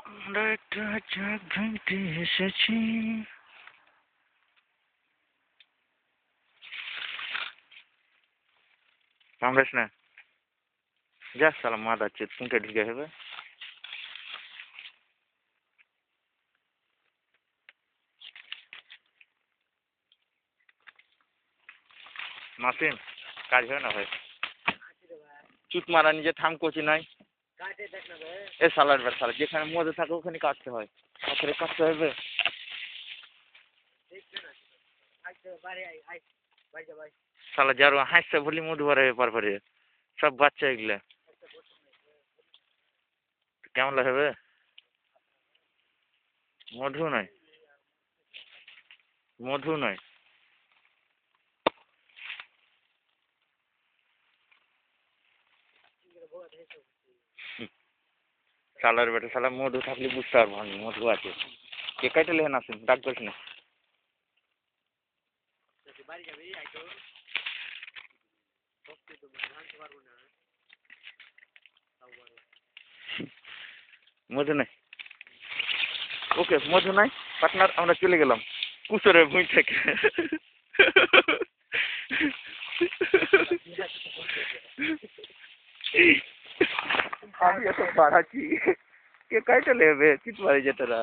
আমরা একটা চাক ভাঙতে এসেছি। কামড়াস না, যা সালা মাদার চোদ পুঁতে ঢুকে হবে। মাসিম কাজ হয় না ভাই, চুট মারা নিজে থাম করছি নাই। এ সালার বার সালা যেখানে মধু থাকে ওখানে কাটতে হয়, পাথরে কাটতে হবে। সালা যার হাসছে বলি মধু ভরে ব্যাপার ভরে সব বাচ্চা এগুলা কেমন লাগবে? মধু নয়, মধু নয়। সালার বেটা সালা মধু থাকলে বুঝতে পারবো আমি মধু আছে। কে কাইটে লেহেন আসেন ডাক করিস না। মধু নাই, ওকে মধু নাই পার্টনার, আমরা চলে গেলাম কুসরের ভুঁই থেকে। আমি এত বাড়াচ্ছি কে কাইটা লেবে চিত মারি যেতে না।